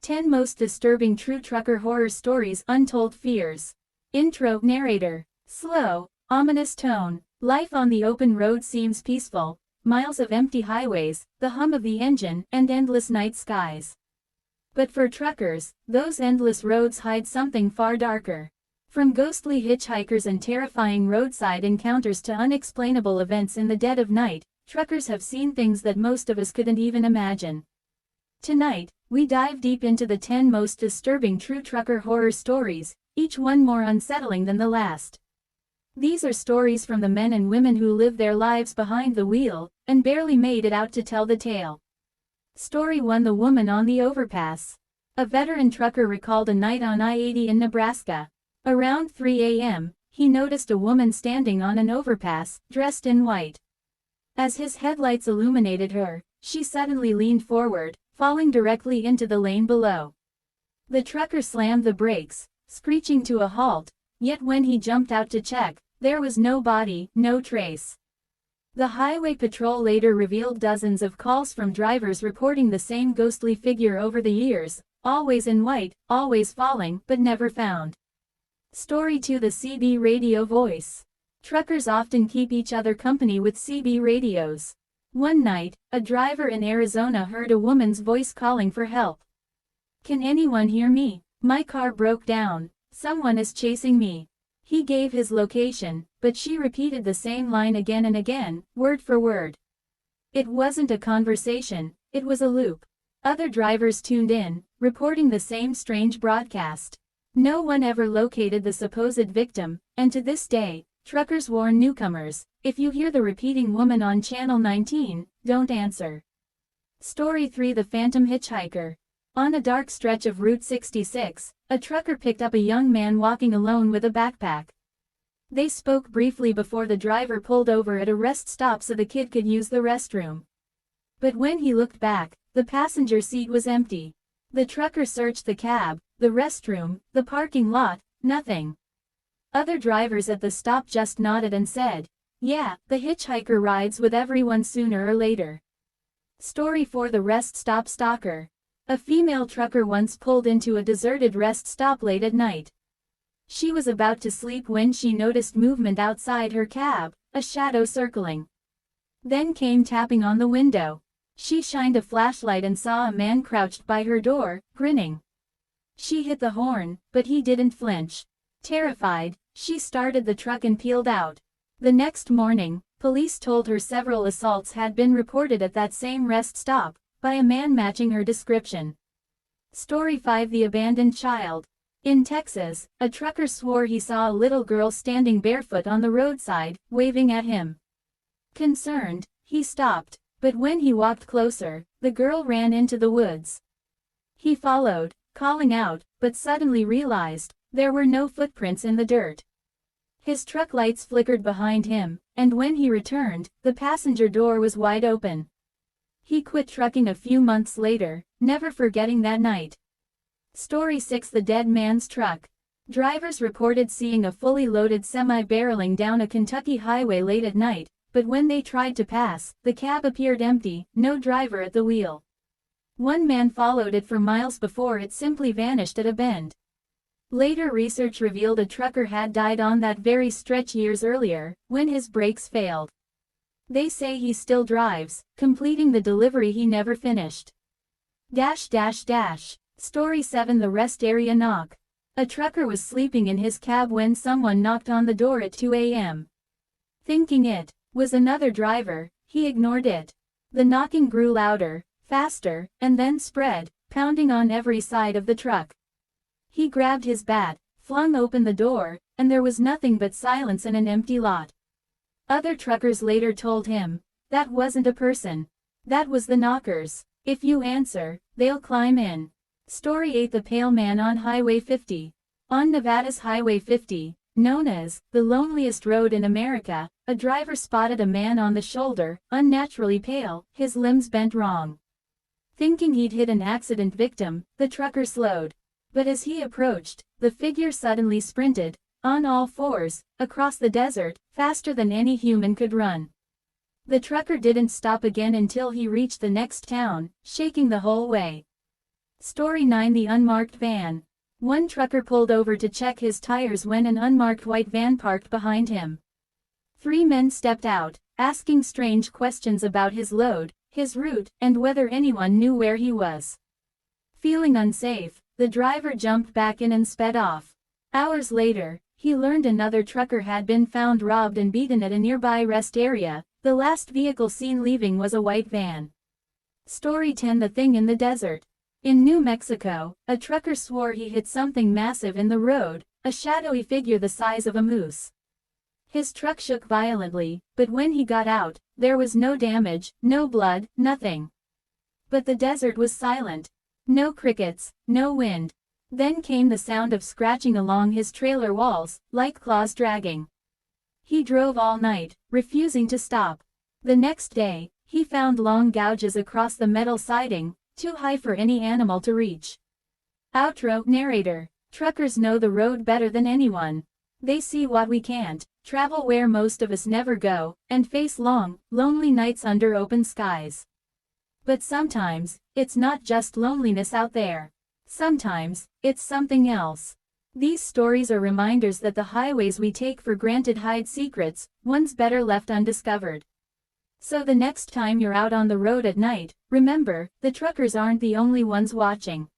10 Most Disturbing True Trucker Horror Stories. Untold Fears. Intro. Narrator. Slow, ominous tone. Life on the open road seems peaceful. Miles of empty highways, the hum of the engine, and endless night skies. But for truckers, those endless roads hide something far darker. From ghostly hitchhikers and terrifying roadside encounters to unexplainable events in the dead of night, truckers have seen things that most of us couldn't even imagine. Tonight, we dive deep into the 10 most disturbing true trucker horror stories, each one more unsettling than the last. These are stories from the men and women who live their lives behind the wheel, and barely made it out to tell the tale. Story 1. The Woman on the Overpass. A veteran trucker recalled a night on I-80 in Nebraska. Around 3 a.m., he noticed a woman standing on an overpass, dressed in white. As his headlights illuminated her, she suddenly leaned forward, falling directly into the lane below. The trucker slammed the brakes, screeching to a halt, yet when he jumped out to check, there was no body, no trace. The highway patrol later revealed dozens of calls from drivers reporting the same ghostly figure over the years, always in white, always falling, but never found. Story 2. The CB radio voice. Truckers often keep each other company with CB radios. One night, a driver in Arizona heard a woman's voice calling for help. "Can anyone hear me? My car broke down. Someone is chasing me." He gave his location, but she repeated the same line again and again, word for word. It wasn't a conversation, it was a loop. Other drivers tuned in, reporting the same strange broadcast. No one ever located the supposed victim, and to this day, truckers warn newcomers, if you hear the repeating woman on Channel 19, don't answer. Story 3. The Phantom Hitchhiker. On a dark stretch of Route 66, a trucker picked up a young man walking alone with a backpack. They spoke briefly before the driver pulled over at a rest stop so the kid could use the restroom. But when he looked back, the passenger seat was empty. The trucker searched the cab, the restroom, the parking lot, nothing. Other drivers at the stop just nodded and said, "Yeah, the hitchhiker rides with everyone sooner or later." Story 4. The Rest Stop Stalker. A female trucker once pulled into a deserted rest stop late at night. She was about to sleep when she noticed movement outside her cab, a shadow circling. Then came tapping on the window. She shined a flashlight and saw a man crouched by her door, grinning. She hit the horn, but he didn't flinch. Terrified, she started the truck and peeled out. The next morning, police told her several assaults had been reported at that same rest stop, by a man matching her description. Story 5. The Abandoned Child. In Texas, a trucker swore he saw a little girl standing barefoot on the roadside, waving at him. Concerned, he stopped, but when he walked closer, the girl ran into the woods. He followed, calling out, but suddenly realized, there were no footprints in the dirt. His truck lights flickered behind him, and when he returned, the passenger door was wide open. He quit trucking a few months later, never forgetting that night. Story 6. The Dead Man's Truck. Drivers reported seeing a fully loaded semi barreling down a Kentucky highway late at night, but when they tried to pass, the cab appeared empty, no driver at the wheel. One man followed it for miles before it simply vanished at a bend. Later research revealed a trucker had died on that very stretch years earlier, when his brakes failed. They say he still drives, completing the delivery he never finished. Story 7. The Rest Area Knock. A trucker was sleeping in his cab when someone knocked on the door at 2 a.m. Thinking it was another driver, he ignored it. The knocking grew louder, faster, and then spread, pounding on every side of the truck. He grabbed his bat, flung open the door, and there was nothing but silence and an empty lot. Other truckers later told him, that wasn't a person. That was the knockers. If you answer, they'll climb in. Story 8. The Pale Man on Highway 50. On Nevada's Highway 50, known as the loneliest road in America, a driver spotted a man on the shoulder, unnaturally pale, his limbs bent wrong. Thinking he'd hit an accident victim, the trucker slowed. But as he approached, the figure suddenly sprinted, on all fours, across the desert, faster than any human could run. The trucker didn't stop again until he reached the next town, shaking the whole way. Story 9 The Unmarked Van. One trucker pulled over to check his tires when an unmarked white van parked behind him. Three men stepped out, asking strange questions about his load, his route, and whether anyone knew where he was. Feeling unsafe, the driver jumped back in and sped off. Hours later, he learned another trucker had been found robbed and beaten at a nearby rest area. The last vehicle seen leaving was a white van. Story 10 The Thing in the Desert. In New Mexico, a trucker swore he hit something massive in the road, a shadowy figure the size of a moose. His truck shook violently, but when he got out, there was no damage, no blood, nothing. But the desert was silent. No crickets, no wind. Then came the sound of scratching along his trailer walls, like claws dragging. He drove all night, refusing to stop. The next day, he found long gouges across the metal siding, too high for any animal to reach. Outro Narrator. Truckers know the road better than anyone. They see what we can't, travel where most of us never go, and face long, lonely nights under open skies. But sometimes, it's not just loneliness out there. Sometimes, it's something else. These stories are reminders that the highways we take for granted hide secrets, ones better left undiscovered. So the next time you're out on the road at night, remember, the truckers aren't the only ones watching.